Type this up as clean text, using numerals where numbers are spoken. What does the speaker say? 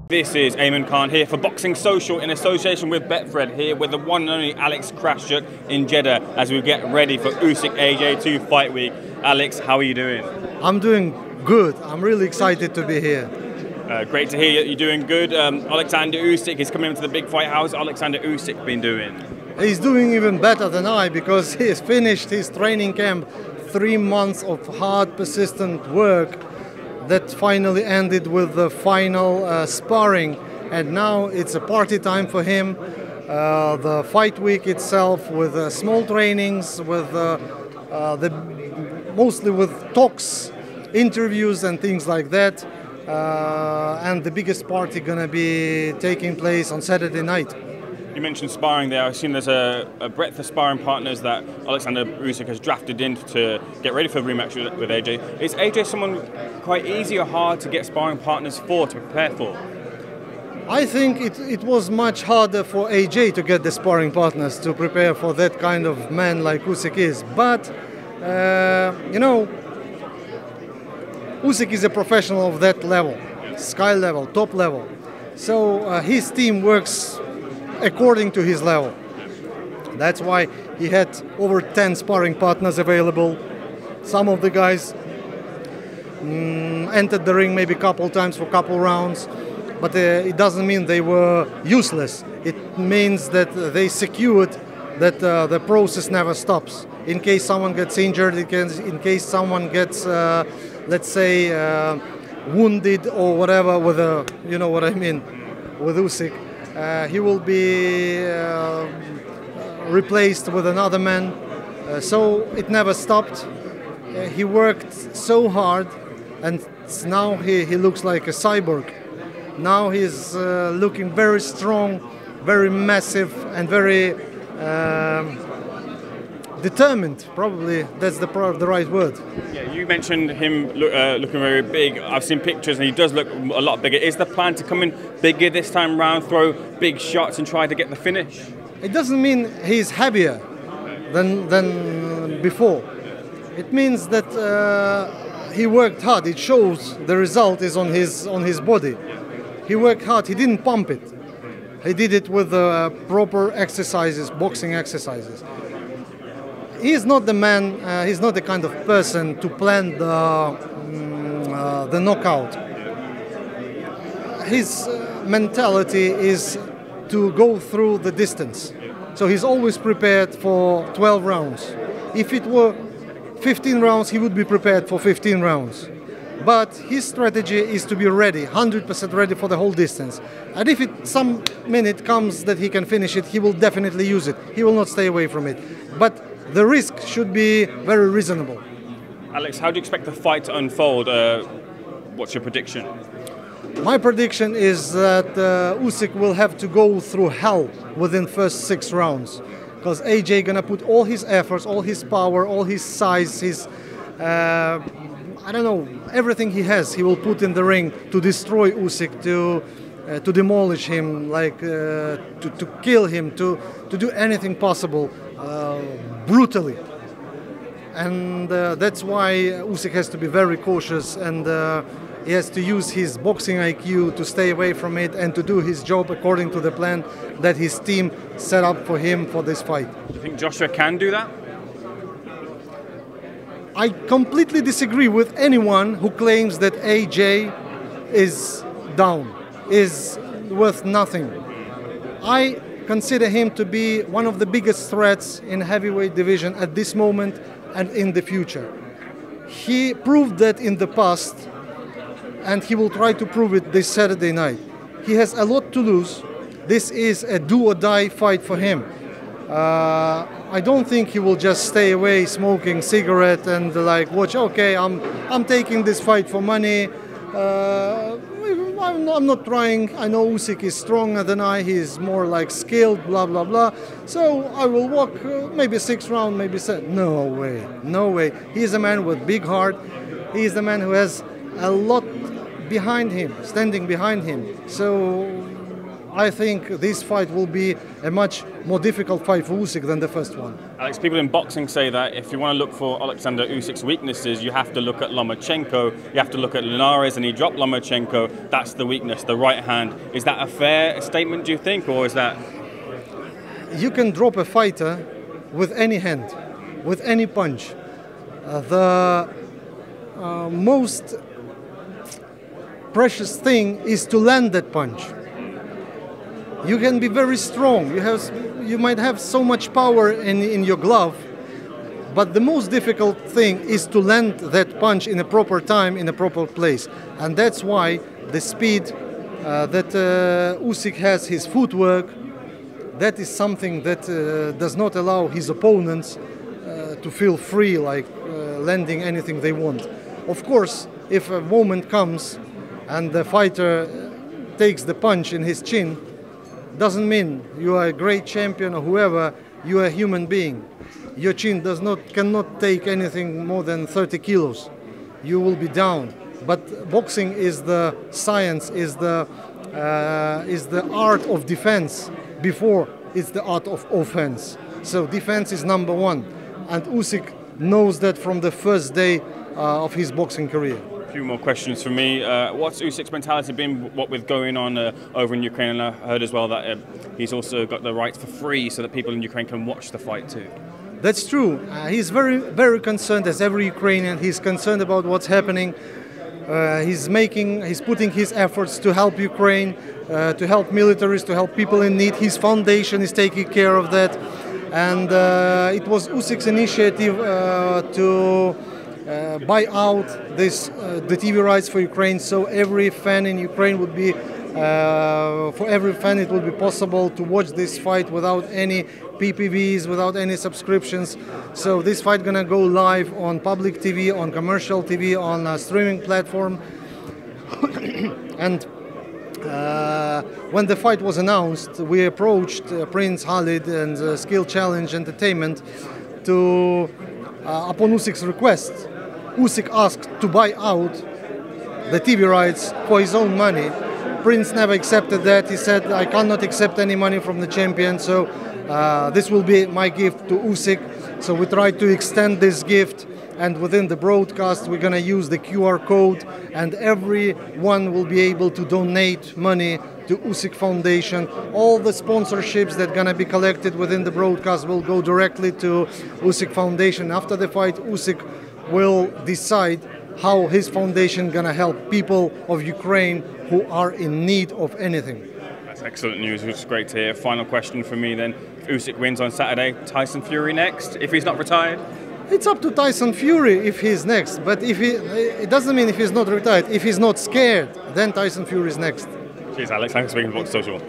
This is Ayman here for Boxing Social in association with Betfred, here with the one and only Alex Krassyuk in Jeddah as we get ready for Usyk AJ2 fight week. Alex, how are you doing? I'm doing good. I'm really excited to be here. Great to hear you're doing good. Alexander Usyk is coming into the big fight. How's Alexander Usyk been doing? He's doing even better than I because he's finished his training camp. 3 months of hard, persistent work that finally ended with the final sparring, and now it's a party time for him. The fight week itself with small trainings, with mostly with talks, interviews and things like that, and the biggest party gonna be taking place on Saturday night. You mentioned sparring there. I've seen there's a breadth of sparring partners that Alexander Usyk has drafted in to get ready for the rematch with AJ. Is AJ someone quite easy or hard to get sparring partners for, to prepare for? I think it was much harder for AJ to get the sparring partners to prepare for that kind of man like Usyk is. But, you know, Usyk is a professional of that level, sky level, top level. So his team works according to his level. That's why he had over 10 sparring partners available. Some of the guys entered the ring maybe a couple times for a couple rounds, but it doesn't mean they were useless. It means that they secured that the process never stops. In case someone gets injured, in case someone gets, let's say, wounded or whatever, with you know what I mean, with Usyk. He will be replaced with another man, so it never stopped. He worked so hard, and now he looks like a cyborg. Now he's looking very strong, very massive, and very determined. Probably that's the right word. Yeah, you mentioned him looking very big. I've seen pictures and he does look a lot bigger. Is the plan to come in bigger this time round, throw big shots and try to get the finish? It doesn't mean he's heavier than before. It means that he worked hard. It shows the result is on his body. He worked hard. He didn't pump it. He did it with proper exercises, boxing exercises. He's not the man, he's not the kind of person to plan the knockout. His mentality is to go through the distance. So he's always prepared for 12 rounds. If it were 15 rounds, he would be prepared for 15 rounds. But his strategy is to be ready, 100% ready for the whole distance. And if some minute comes that he can finish it, he will definitely use it. He will not stay away from it. But the risk should be very reasonable. Alex, how do you expect the fight to unfold? What's your prediction? My prediction is that Usyk will have to go through hell within first 6 rounds, because AJ gonna put all his efforts, all his power, all his size, his I don't know, everything he has, he will put in the ring to destroy Usyk, to demolish him, like to kill him, to do anything possible brutally. And that's why Usyk has to be very cautious, and he has to use his boxing IQ to stay away from it and to do his job according to the plan that his team set up for him for this fight. Do you think Joshua can do that? I completely disagree with anyone who claims that AJ is down, is worth nothing. I consider him to be one of the biggest threats in heavyweight division at this moment and in the future. He proved that in the past, and he will try to prove it this Saturday night. He has a lot to lose. This is a do-or-die fight for him. I don't think he will just stay away smoking cigarette and like watch. Okay, I'm taking this fight for money. I'm not trying. I know Usyk is stronger than I. He is more like skilled. Blah blah blah. So I will walk maybe 6 rounds, maybe 7. No way, no way. He is a man with big heart. He is a man who has a lot behind him, standing behind him. So I think this fight will be a much more difficult fight for Usyk than the first one. Alex, people in boxing say that if you want to look for Alexander Usyk's weaknesses, you have to look at Lomachenko, you have to look at Linares, and he dropped Lomachenko. That's the weakness, the right hand. Is that a fair statement, do you think, or is that... You can drop a fighter with any hand, with any punch. The most precious thing is to land that punch. You can be very strong. You might have so much power in your glove, but the most difficult thing is to land that punch in a proper time, in a proper place. And that's why the speed that Usyk has, his footwork, that is something that does not allow his opponents to feel free, like landing anything they want. Of course, if a moment comes and the fighter takes the punch in his chin, doesn't mean you are a great champion or whoever. You are a human being. Your chin cannot take anything more than 30 kilos. You will be down. But boxing is the science, is the art of defense before it's the art of offense. So defense is number one, and Usyk knows that from the first day of his boxing career. A few more questions from me. What's Usyk's mentality been, what with going on over in Ukraine? And I heard as well that he's also got the rights for free so that people in Ukraine can watch the fight too. That's true. He's very, very concerned, as every Ukrainian. He's concerned about what's happening. He's putting his efforts to help Ukraine, to help militaries, to help people in need. His foundation is taking care of that. And it was Usyk's initiative to buy out the TV rights for Ukraine, so every fan in Ukraine would be, for every fan it would be possible to watch this fight without any PPVs, without any subscriptions. So this fight gonna go live on public TV, on commercial TV, on a streaming platform. And when the fight was announced, we approached Prince Khalid and Skill Challenge Entertainment to, upon Usyk's request, Usyk asked to buy out the TV rights for his own money. Prince never accepted that. He said, I cannot accept any money from the champion, so this will be my gift to Usyk. So we tried to extend this gift, and within the broadcast we're going to use the QR code, and everyone will be able to donate money to Usyk Foundation. All the sponsorships that are going to be collected within the broadcast will go directly to Usyk Foundation. After the fight, Usyk will decide how his foundation going to help people of Ukraine who are in need of anything. That's excellent news, which is great to hear. Final question for me then. If Usyk wins on Saturday, Tyson Fury next, if he's not retired? It's up to Tyson Fury if he's next, but it doesn't mean if he's not retired. If he's not scared, then Tyson Fury is next. Cheers, Alex. Thanks for speaking to Box Social.